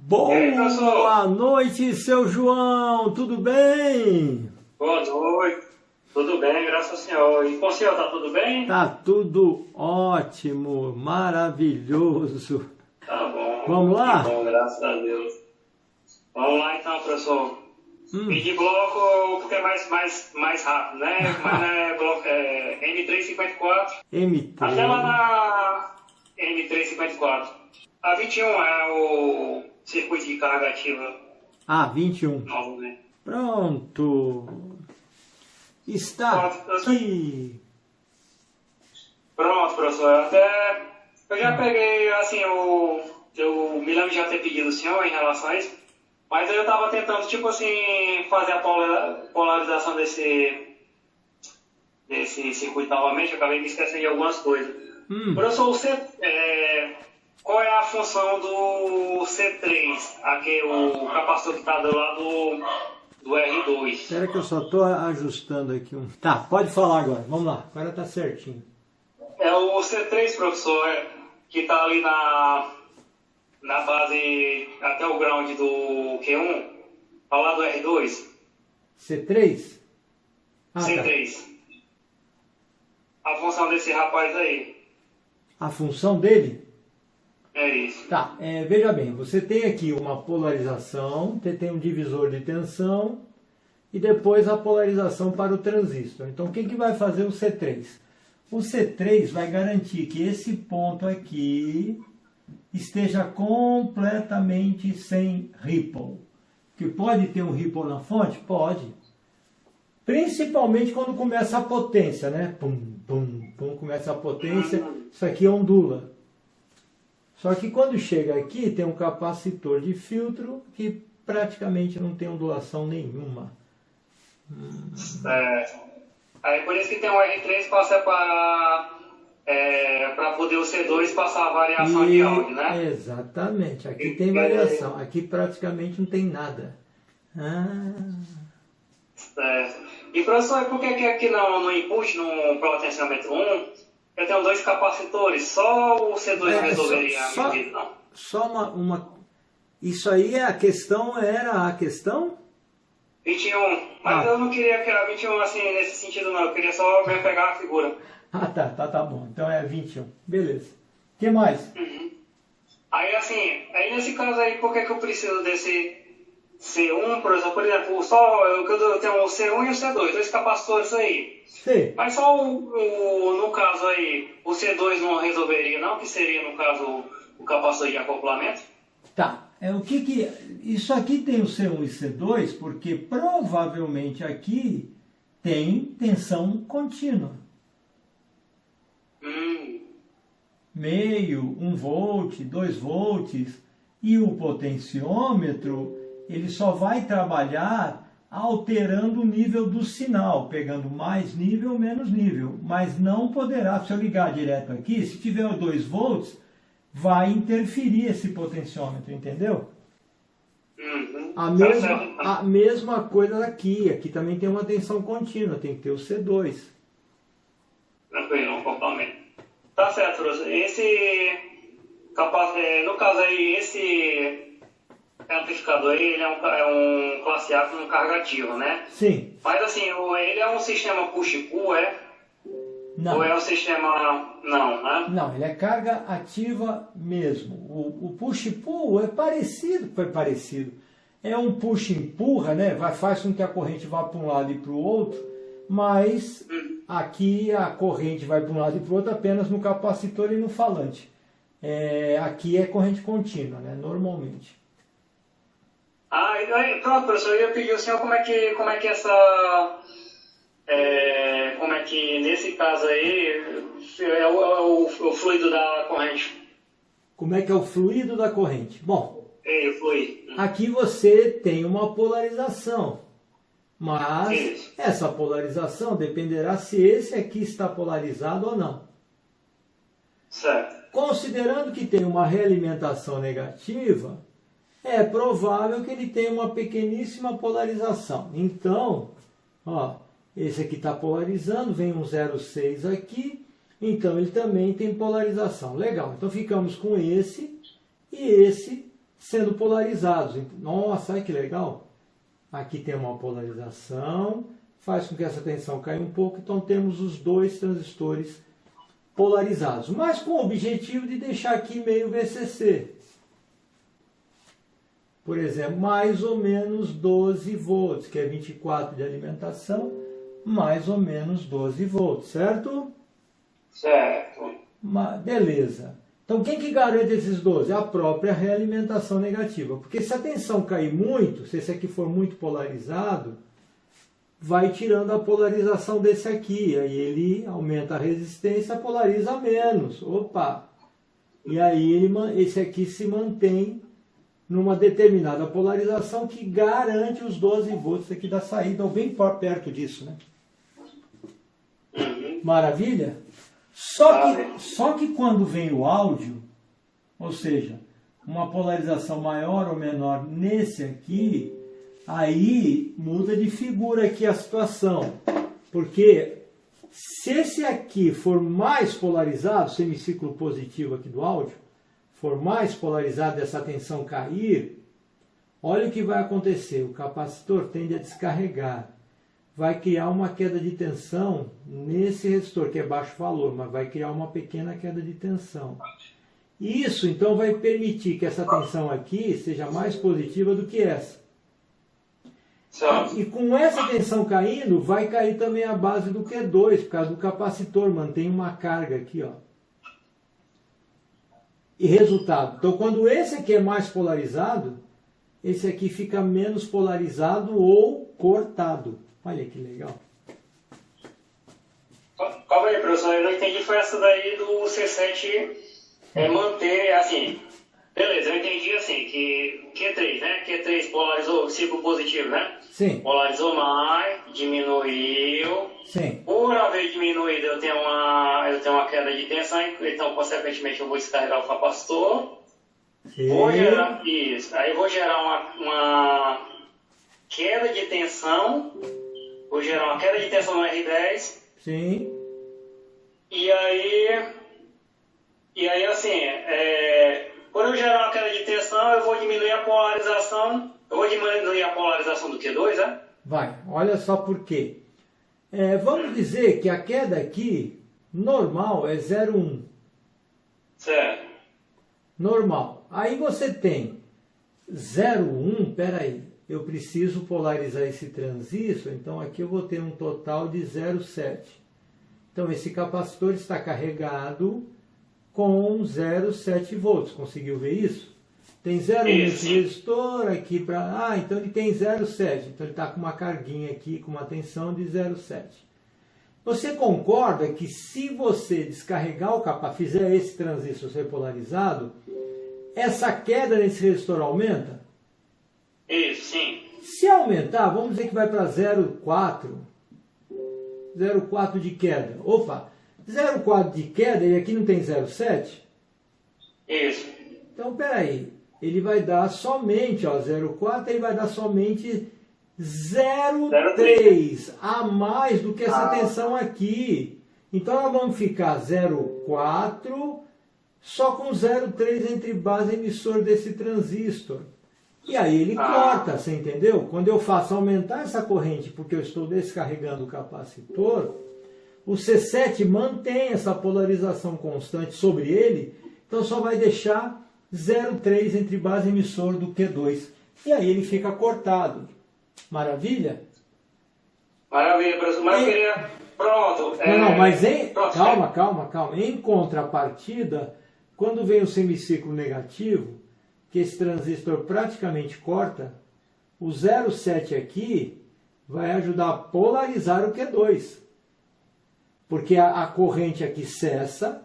E aí, professor? Boa noite, seu João, tudo bem? Boa noite. Tudo bem, graças ao senhor. E com o senhor, tá tudo bem? Tá tudo ótimo, maravilhoso. Tá bom. Vamos lá? Que bom, graças a Deus. Vamos lá então, professor. Pedir bloco porque é mais rápido, né? Mas é bloco M354. Até lá M3. na M354. A 21 é o circuito de carga ativa Ah, 21. novo, né? Pronto. Está aqui. Pronto, professor. Eu já peguei, assim, eu me lembro de já ter pedido o senhor em relação a isso, mas eu estava tentando, tipo assim, fazer a polarização desse circuito novamente, eu acabei me esquecendo de algumas coisas. Professor, qual é a função do C3, o capacitor que está do lado do R2? Espera que eu só estou ajustando aqui um... Tá, pode falar agora, vamos lá, agora tá certinho. É o C3, professor, que está ali na base até o ground do Q1, ao lado do R2. C3? Ah, C3. Tá. A função desse rapaz aí. A função dele? É isso. Tá, veja bem, você tem aqui uma polarização, tem um divisor de tensão e depois a polarização para o transistor. Então, o que vai fazer o C3? O C3 vai garantir que esse ponto aqui esteja completamente sem ripple. Que pode ter um ripple na fonte? Pode. Principalmente quando começa a potência, né? Pum, pum, pum, começa a potência, isso aqui ondula. Só que quando chega aqui, tem um capacitor de filtro que praticamente não tem ondulação nenhuma. Aí por isso que tem o R3 passa para poder o C2 passar a variação de áudio, né? Exatamente, aqui tem variação, aqui praticamente não tem nada. E professor, por que aqui no input, no potenciômetro 1, eu tenho dois capacitores, só o C2 resolveria a medida, não? Só uma... Isso aí era a questão? 21, mas eu não queria que era 21 assim, nesse sentido não, eu queria só me pegar a figura. Ah, tá bom, então é 21, beleza. O que mais? Aí assim, nesse caso aí, por que eu preciso desse C1, por exemplo, só eu tenho o C1 e o C2, dois capacitores aí. Sim. Mas só no caso aí, o C2 não resolveria não, que seria no caso o capacitor de acoplamento? Tá, isso aqui tem o C1 e C2 porque provavelmente aqui tem tensão contínua. Meio, 1 volt, 2 volts, e o potenciômetro ele só vai trabalhar alterando o nível do sinal, pegando mais nível, menos nível, mas não poderá, se eu ligar direto aqui, se tiver 2 volts, vai interferir esse potenciômetro, entendeu? A mesma coisa aqui também tem uma tensão contínua, tem que ter o C2. Tranquilo, um complemento. Tá certo, professor. No caso aí, esse amplificador aí, ele é um classe A com carga ativa, né? Sim. Mas assim, ele é um sistema push-pull, Não. Ou é um sistema... Não, né? Não, ele é carga ativa mesmo. O push-pull é parecido. É um push-empurra, né? Faz com que a corrente vá para um lado e para o outro, mas aqui a corrente vai para um lado e para o outro apenas no capacitor e no falante. Aqui é corrente contínua, né? Normalmente. Pronto, professor, eu ia pedir ao senhor como é que nesse caso aí é o fluido da corrente. Como é que é o fluido da corrente? Bom, o fluido. Aqui você tem uma polarização, mas essa polarização dependerá se esse aqui está polarizado ou não. Certo. Considerando que tem uma realimentação negativa, é provável que ele tenha uma pequeníssima polarização. Então, esse aqui está polarizando, vem um 0,6 aqui, então ele também tem polarização. Legal, então ficamos com esse, e esse sendo polarizados. Nossa, olha que legal! Aqui tem uma polarização, faz com que essa tensão caia um pouco, então temos os dois transistores polarizados, mas com o objetivo de deixar aqui meio VCC. Por exemplo, mais ou menos 12 volts, que é 24 de alimentação, mais ou menos 12 volts, certo? Certo. Beleza. Então, quem que garante esses 12? A própria realimentação negativa. Porque se a tensão cair muito, se esse aqui for muito polarizado, vai tirando a polarização desse aqui. Aí ele aumenta a resistência, polariza menos. Opa! E aí esse aqui se mantém numa determinada polarização que garante os 12 volts aqui da saída, ou bem perto disso, né? Maravilha? Só que quando vem o áudio, ou seja, uma polarização maior ou menor nesse aqui, aí muda de figura aqui a situação. Porque se esse aqui for mais polarizado, semiciclo positivo aqui do áudio, for mais polarizado, essa tensão cair, olha o que vai acontecer. O capacitor tende a descarregar. Vai criar uma queda de tensão nesse resistor, que é baixo valor, mas vai criar uma pequena queda de tensão. Isso, então, vai permitir que essa tensão aqui seja mais positiva do que essa. E com essa tensão caindo, vai cair também a base do Q2, por causa do capacitor, mantém uma carga aqui, ó. E resultado, então quando esse aqui é mais polarizado, esse aqui fica menos polarizado ou cortado. Olha que legal. Calma aí, professor, eu não entendi, foi essa daí do C7 manter, assim, beleza, eu entendi assim, que Q3, né? Q3 polarizou, ciclo positivo, né? Sim. Polarizou mais, diminuiu. Sim. Por haver diminuído, eu tenho uma queda de tensão, então, consequentemente, eu vou descarregar o capacitor. Sim. Vou gerar isso. Aí eu vou gerar uma queda de tensão. Vou gerar uma queda de tensão no R10. Sim. E aí assim, por eu gerar uma queda de tensão, eu vou diminuir a polarização. Eu vou diminuir a polarização do Q2, né? Vai, olha só por quê. Vamos dizer que a queda aqui, normal, é 0,1. Certo. Normal. Aí você tem 0,1, peraí, eu preciso polarizar esse transistor, então aqui eu vou ter um total de 0,7. Então esse capacitor está carregado com 0,7 volts. Conseguiu ver isso? Tem 0,1 nesse resistor aqui para... então ele tem 0,7. Então ele está com uma carguinha aqui, com uma tensão de 0,7. Você concorda que se você descarregar o capacitor, fizer esse transistor ser polarizado, essa queda nesse resistor aumenta? Isso, sim. Se aumentar, vamos dizer que vai para 0,4. 0,4 de queda. Opa, 0,4 de queda e aqui não tem 0,7? Isso. Então, peraí. Ele vai dar somente, ó, 0,4, ele vai dar somente 0,3 a mais do que essa tensão aqui. Então, nós vamos ficar 0,4 só com 0,3 entre base e emissor desse transistor. E aí ele corta, você entendeu? Quando eu faço aumentar essa corrente, porque eu estou descarregando o capacitor, o C7 mantém essa polarização constante sobre ele, então só vai deixar 0,3 entre base e emissor do Q2. E aí ele fica cortado. Maravilha? Maravilha, professor. Mas eu queria... Pronto. Mas calma. Em contrapartida, quando vem o semiciclo negativo, que esse transistor praticamente corta, o 0,7 aqui vai ajudar a polarizar o Q2. Porque a corrente aqui cessa,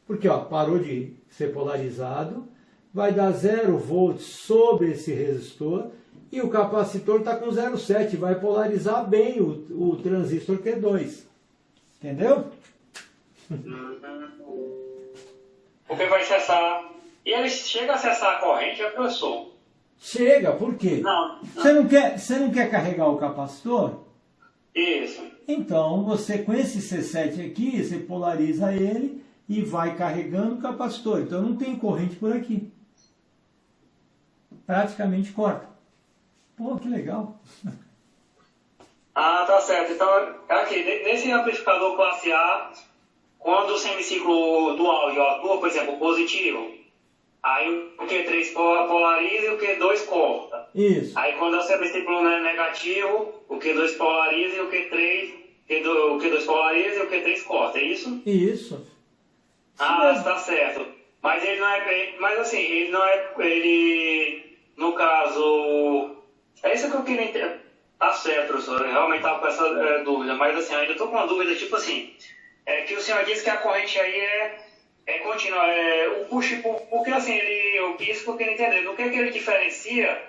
porque ó, parou de ser polarizado, vai dar 0 volts sobre esse resistor e o capacitor está com 0,7, vai polarizar bem o transistor Q2. Entendeu? Porque vai cessar. E ele chega a acessar a corrente, professor? Chega, por quê? Não. Você não quer carregar o capacitor? Isso. Então, você com esse C7 aqui, você polariza ele e vai carregando o capacitor. Então, não tem corrente por aqui. praticamente corta. Pô, que legal. Ah, tá certo. Então, aqui, nesse amplificador classe A, quando o semiciclo do áudio atua, por exemplo, positivo, aí o Q3 polariza e o Q2 corta. Isso. Aí quando é o semiciclo negativo, o Q2 polariza e o Q2 polariza e o Q3 corta, é isso? Isso. Ah, tá certo. Mas ele não é. Mas assim, ele não é. Ele. No caso. É isso que eu queria entender. Tá certo, professor. Eu realmente estava com essa dúvida. Mas assim, ainda estou com uma dúvida, tipo assim. É que o senhor disse que a corrente aí é contínua. O push, porque assim, eu quis que eu queria entender. No que ele diferencia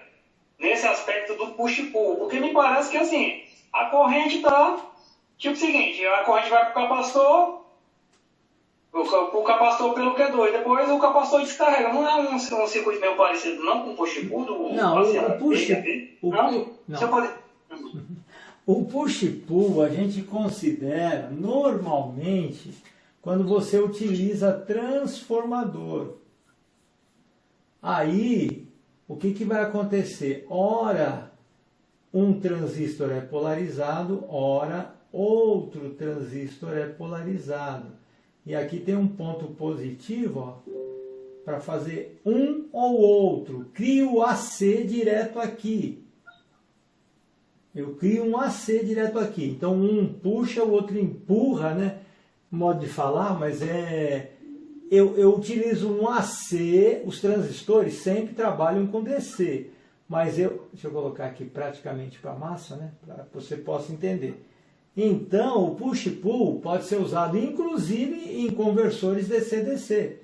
nesse aspecto do push-pull? Porque me parece que assim, a corrente tá. Tipo o seguinte, a corrente vai pro capacitor. O capacitor pelo Q2, depois o capacitor descarrega. Não é um circuito meio parecido não com o push-pull do Não, o push... O push-pull a gente considera normalmente quando você utiliza transformador. Aí, o que vai acontecer? Ora, um transistor é polarizado, ora, outro transistor é polarizado. E aqui tem um ponto positivo, para fazer um ou outro. Crio o AC direto aqui. Eu crio um AC direto aqui. Então um puxa, o outro empurra, né? Modo de falar, mas eu utilizo um AC, os transistores sempre trabalham com DC. Mas deixa eu colocar aqui praticamente para a massa, né? Para que você possa entender. Então, o push-pull pode ser usado inclusive em conversores DC-DC.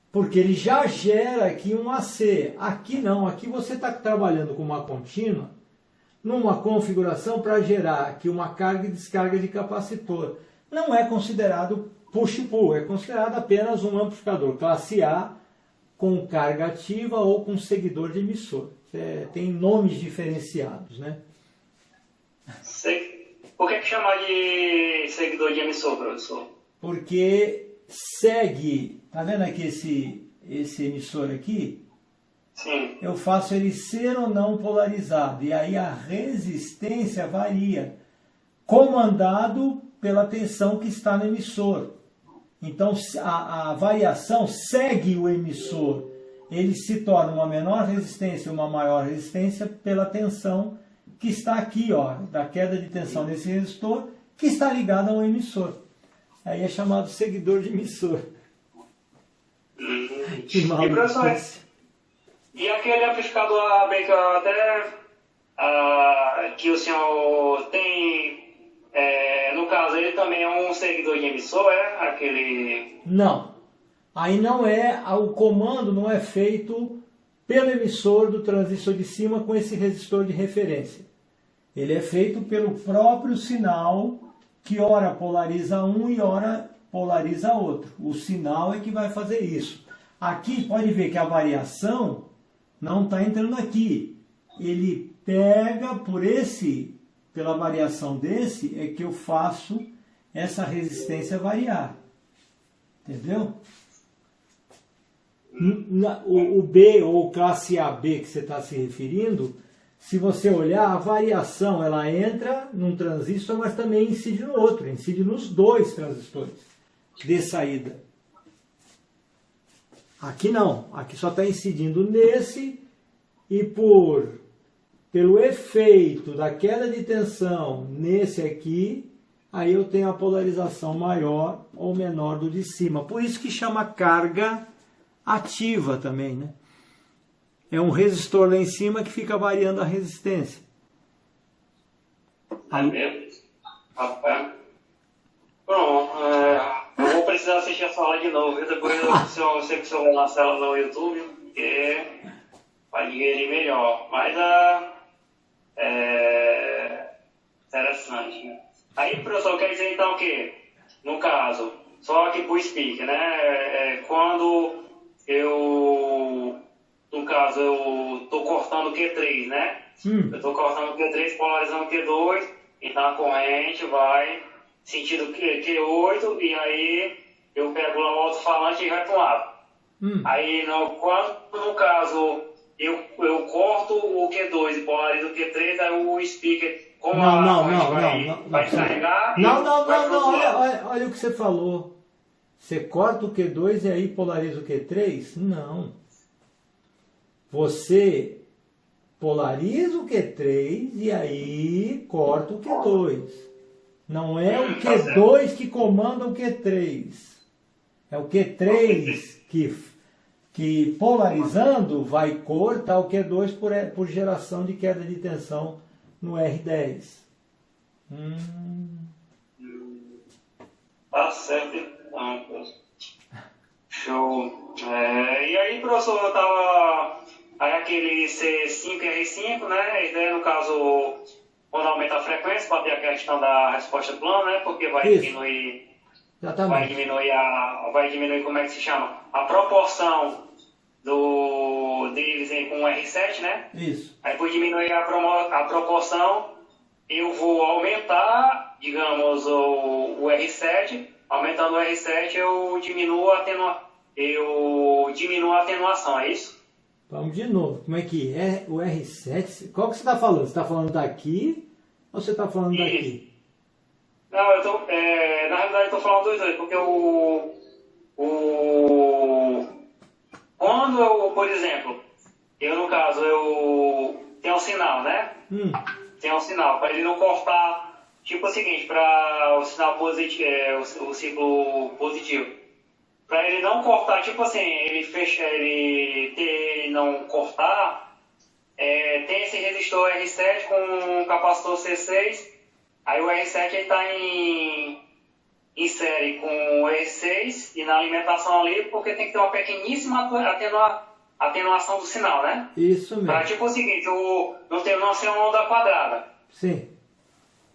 Porque ele já gera aqui um AC. Aqui não, aqui você está trabalhando com uma contínua, numa configuração para gerar aqui uma carga e descarga de capacitor. Não é considerado push-pull, é considerado apenas um amplificador classe A com carga ativa ou com seguidor de emissor. Tem nomes diferenciados, né? Por que chamar de seguidor de emissor, professor? Porque segue, tá vendo aqui esse emissor aqui? Sim. Eu faço ele ser ou não polarizado, e aí a resistência varia, comandado pela tensão que está no emissor. Então a variação segue o emissor, ele se torna uma menor resistência, uma maior resistência pela tensão que está aqui, ó, da queda de tensão desse resistor, que está ligado ao emissor. Aí é chamado seguidor de emissor. Que mal. E professor, e aquele amplificador AB que eu até que o senhor tem, no caso, ele também é um seguidor de emissor, aquele... Não. Aí não é, o comando não é feito pelo emissor do transistor de cima com esse resistor de referência. Ele é feito pelo próprio sinal que ora polariza um e ora polariza outro. O sinal é que vai fazer isso. Aqui pode ver que a variação não está entrando aqui. Ele pega pela variação desse, é que eu faço essa resistência variar. Entendeu? O B ou classe AB que você está se referindo, se você olhar, a variação ela entra num transistor, mas também incide no outro, incide nos dois transistores de saída. Aqui não, aqui só está incidindo nesse, e pelo efeito da queda de tensão nesse aqui, aí eu tenho a polarização maior ou menor do de cima. Por isso que chama carga ativa também, né? É um resistor lá em cima que fica variando a resistência. É mesmo? Rapaz. Pronto. Eu vou precisar assistir essa aula de novo. Depois eu sei que o senhor vai lançar ela no YouTube, porque vai digerir melhor. Mas interessante, né? Aí, professor, quer dizer então que, no caso, só aqui pro speaker, né? Quando no caso, eu estou cortando o Q3, né? Eu estou cortando o Q3, polarizando o Q2, então a corrente vai sentido Q8, e aí eu pego lá o alto-falante e vai para um lado. Aí, quando no caso eu corto o Q2 e polarizo o Q3, aí o speaker, como Não, a não, corrente não, vai, não, não, vai não. carregar, Não, não, vai não, pro não, outro olha, lado. olha o que você falou. Você corta o Q2 e aí polariza o Q3? Não. Você polariza o Q3 e aí corta o Q2. Não é o Tá certo. Q2 que comanda o Q3. É o Q3 que polarizando vai cortar o Q2 por geração de queda de tensão no R10. Tá certo, então. Show. E aí, professor, eu tava. Aí aquele C5 e R5, né? E daí, no caso, quando aumenta a frequência, para ter a questão da resposta plana, né? Porque vai Isso. diminuir. Exatamente. Vai diminuir, como é que se chama? A proporção deles com o R7, né? Isso. Aí por diminuir a proporção, eu vou aumentar, digamos, o R7. Aumentando o R7, eu diminuo a atenuação, é isso? Vamos de novo. Como é que é o R7? Qual que você está falando? Você está falando daqui ou você está falando daqui? Não, na realidade eu estou falando dos dois, porque quando eu, por exemplo, no caso, eu tenho um sinal, né? Tem um sinal, para ele não cortar, tipo o seguinte, para o sinal positivo, o ciclo positivo. Para ele não cortar, tipo assim, ele não cortar, tem esse resistor R7 com um capacitor C6, aí o R7 está em série com o R6 e na alimentação ali, porque tem que ter uma pequeníssima atenuação do sinal, né? Isso mesmo. Para tipo o seguinte, não ser uma onda quadrada. Sim.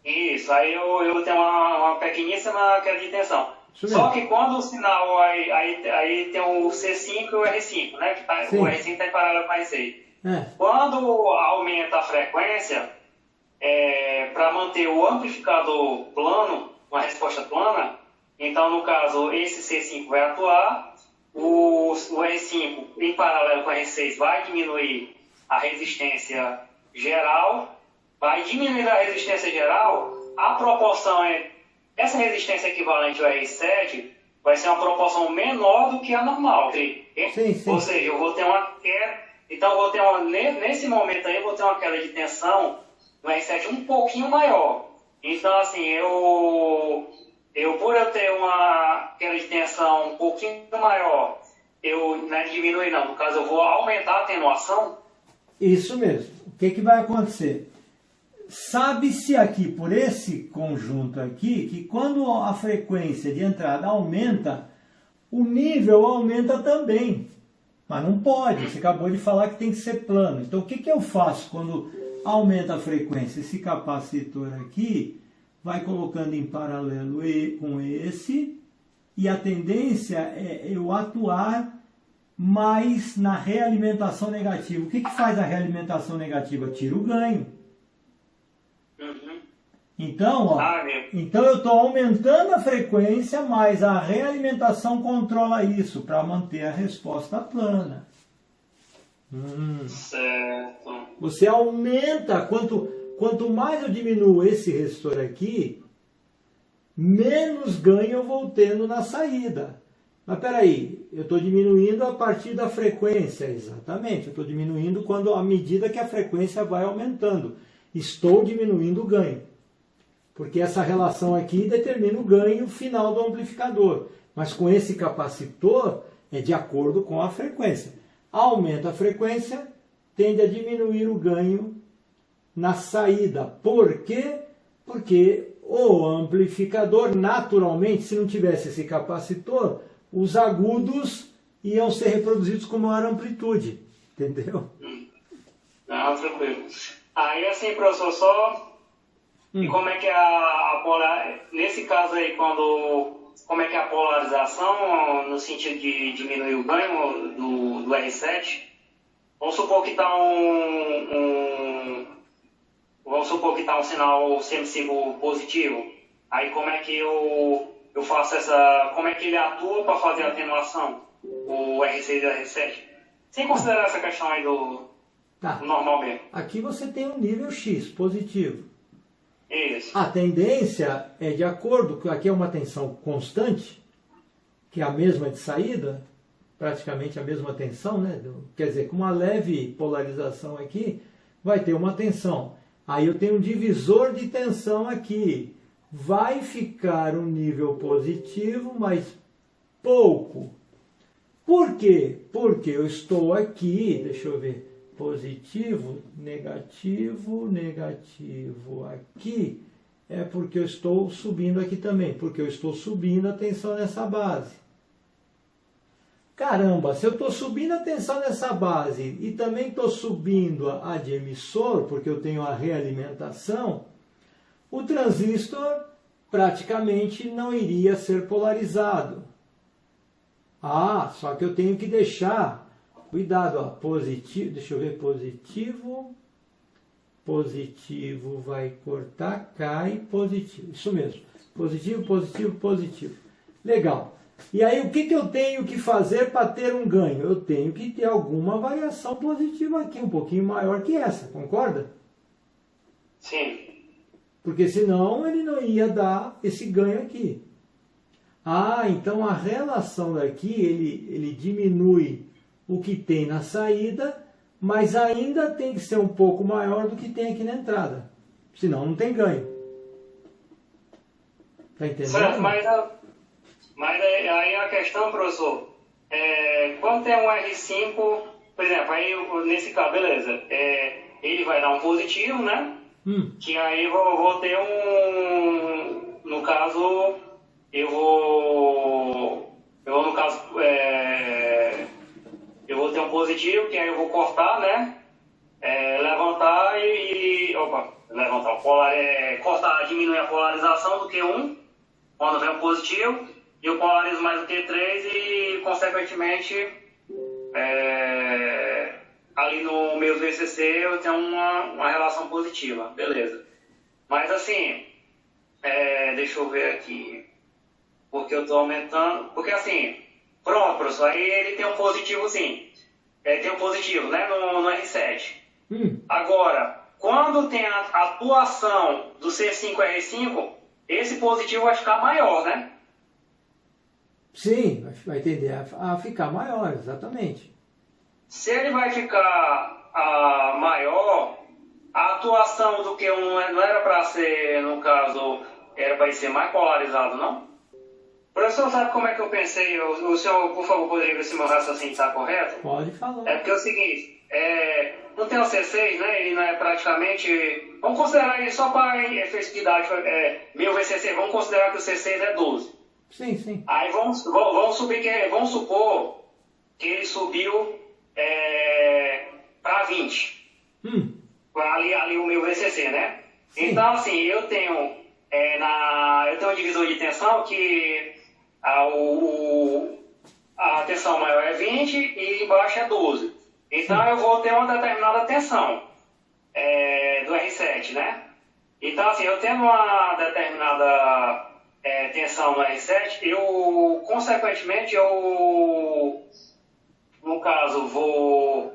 Isso, aí eu tenho uma pequeníssima queda de tensão. Só que quando o sinal, aí tem o C5 e o R5, né? Que o R5 está em paralelo com o R6. Quando aumenta a frequência, para manter o amplificador plano, uma resposta plana, então no caso esse C5 vai atuar, o R5 em paralelo com o R6 vai diminuir a resistência geral, vai diminuir a resistência geral, a proporção essa resistência equivalente ao R7 vai ser uma proporção menor do que a normal. Sim. Ou seja, eu vou ter uma queda. Então, nesse momento aí, eu vou ter uma queda de tensão no R7 um pouquinho maior. Então, assim, por eu ter uma queda de tensão um pouquinho maior, não é diminuir, não. No caso, eu vou aumentar a atenuação. Isso mesmo. O que vai acontecer? Sabe-se aqui, por esse conjunto aqui, que quando a frequência de entrada aumenta, o nível aumenta também. Mas não pode, você acabou de falar que tem que ser plano. Então o que eu faço quando aumenta a frequência? Esse capacitor aqui vai colocando em paralelo com esse, e a tendência é eu atuar mais na realimentação negativa. O que faz a realimentação negativa? Tira o ganho. Então, então eu estou aumentando a frequência, mas a realimentação controla isso para manter a resposta plana. Certo. Você aumenta, quanto mais eu diminuo esse resistor aqui, menos ganho eu vou tendo na saída. Mas peraí, eu estou diminuindo a partir da frequência, exatamente. Eu estou diminuindo à medida que a frequência vai aumentando. Estou diminuindo o ganho. Porque essa relação aqui determina o ganho final do amplificador. Mas com esse capacitor é de acordo com a frequência. Aumenta a frequência, tende a diminuir o ganho na saída. Por quê? Porque o amplificador, naturalmente, se não tivesse esse capacitor, os agudos iam ser reproduzidos com maior amplitude. Entendeu? Não, tranquilo. Aí assim, professor, e como é que nesse caso aí, como é que é a polarização no sentido de diminuir o ganho do R7? Vamos supor que está um sinal semicírculo positivo. Aí como é que eu faço como é que ele atua para fazer a atenuação, o R6 e o R7? Sem considerar essa questão aí Tá. Normal mesmo. Aqui você tem um nível X, positivo. Isso. A tendência é de acordo, aqui é uma tensão constante, que é a mesma de saída, praticamente a mesma tensão, né? Quer dizer, com uma leve polarização aqui, vai ter uma tensão. Aí eu tenho um divisor de tensão aqui. Vai ficar um nível positivo, mas pouco. Por quê? Porque eu estou aqui, deixa eu ver, positivo, negativo, negativo aqui, é porque eu estou subindo aqui também, porque eu estou subindo a tensão nessa base. Caramba, se eu estou subindo a tensão nessa base e também estou subindo a de emissor, porque eu tenho a realimentação, o transistor praticamente não iria ser polarizado. Ah, só que eu tenho que deixar, cuidado, ó, positivo, deixa eu ver, positivo, positivo vai cortar, cai, positivo, isso mesmo, positivo, positivo, positivo. Legal. E aí o que eu tenho que fazer para ter um ganho? Eu tenho que ter alguma variação positiva aqui, um pouquinho maior que essa, concorda? Sim. Porque senão ele não ia dar esse ganho aqui. Ah, então a relação daqui, ele diminui o que tem na saída, mas ainda tem que ser um pouco maior do que tem aqui na entrada. Senão não tem ganho. Tá entendendo? Certo, mas aí a questão, professor, quando tem um R5, por exemplo, aí nesse caso, beleza, ele vai dar um positivo, né? Que aí eu vou ter no caso, eu vou ter um positivo, que aí eu vou cortar, né? Levantar cortar, diminuir a polarização do Q1, quando vem um positivo, e eu polarizo mais o Q3 e, consequentemente, ali no meu VCC eu tenho uma relação positiva, beleza. Mas assim, deixa eu ver aqui, porque eu estou aumentando, porque assim, pronto, professor, aí ele tem um positivo sim, tem um positivo, né, no R7. Agora, quando tem a atuação do C5R5, esse positivo vai ficar maior, né? Sim, vai tender a ficar maior, exatamente. Se ele vai ficar maior, a atuação do Q1 não era para ser, no caso, era para ser mais polarizado, não? Professor, sabe como é que eu pensei? O senhor, por favor, poderia ver se meu raciocínio está correto? Pode falar. É porque é o seguinte, não tem o C6, né? Ele não é praticamente... Vamos considerar ele só para efetividade, meu VCC, vamos considerar que o C6 é 12. Sim, sim. Aí vamos supor que ele subiu para 20. Ali o meu VCC, né? Sim. Então, assim, eu tenho um divisor de tensão que a tensão maior é 20 e embaixo é 12. Então, eu vou ter uma determinada tensão do R7, né? Então, assim, eu tendo uma determinada tensão no R7, consequentemente, no caso, vou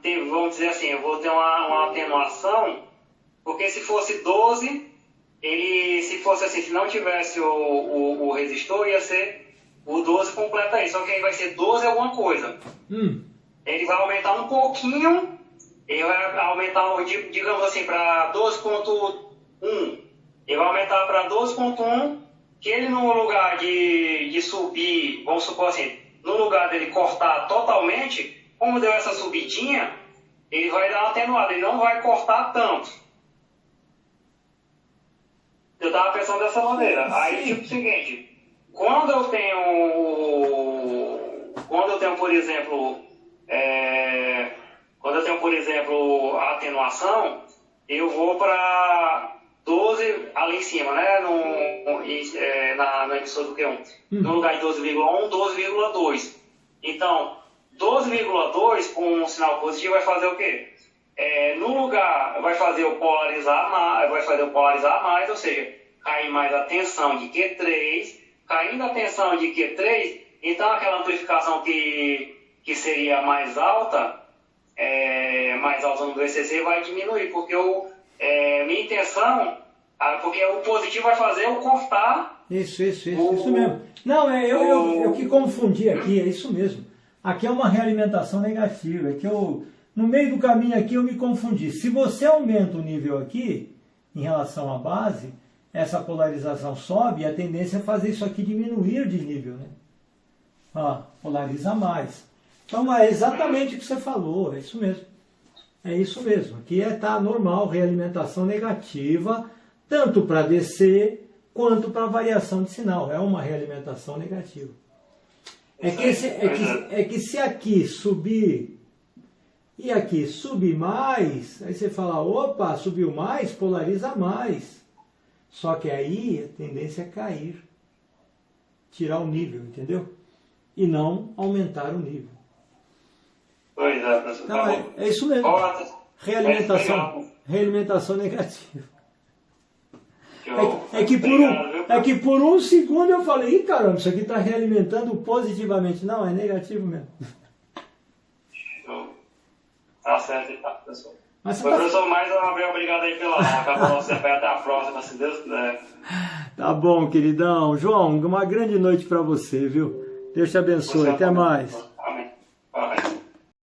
ter vamos dizer assim, eu vou ter uma atenuação, porque se fosse 12, se fosse assim, se não tivesse o resistor, ia ser o 12 completa aí, só que aí vai ser 12 alguma coisa. Ele vai aumentar um pouquinho, ele vai aumentar, digamos assim, para 12.1. Ele vai aumentar para 12.1, que ele no lugar de subir, vamos supor assim, no lugar dele cortar totalmente, como deu essa subidinha, ele vai dar uma atenuada, ele não vai cortar tanto. Eu estava pensando dessa maneira. Aí, tipo o seguinte, quando eu tenho, por exemplo, a atenuação, eu vou para 12 ali em cima, né? Na emissora do Q1. No lugar de 12,1, 12,2. Então, 12,2 com um sinal positivo vai fazer o quê? No lugar, vai fazer o polarizar mais, ou seja, cair mais a tensão de Q3, caindo a tensão de Q3, então aquela amplificação que seria mais alta, mais alta no 2cc vai diminuir, porque minha intenção, porque o positivo vai fazer eu cortar. Isso mesmo. Não, eu que confundi aqui, é isso mesmo. Aqui é uma realimentação negativa, é que no meio do caminho aqui eu me confundi. Se você aumenta o nível aqui, em relação à base, essa polarização sobe e a tendência é fazer isso aqui diminuir de nível, né? Polariza mais. Então é exatamente o que você falou, é isso mesmo. É isso mesmo. Aqui tá normal, realimentação negativa, tanto para descer quanto para variação de sinal. É uma realimentação negativa. É que se aqui subir e aqui subir mais, aí você fala, opa, subiu mais, polariza mais. Só que aí a tendência é cair, tirar o nível, entendeu? E não aumentar o nível. Pois é, professor. Então, é isso mesmo. Realimentação negativa. É que por um segundo eu falei, ih, caramba, isso aqui está realimentando positivamente. Não, é negativo mesmo. Tá certo, tá, professor. Mas professor, mais uma vez, obrigado aí pela aula. Você vai até a próxima, se Deus quiser. Tá bom, queridão. João, uma grande noite para você, viu? Deus te abençoe. Até mais.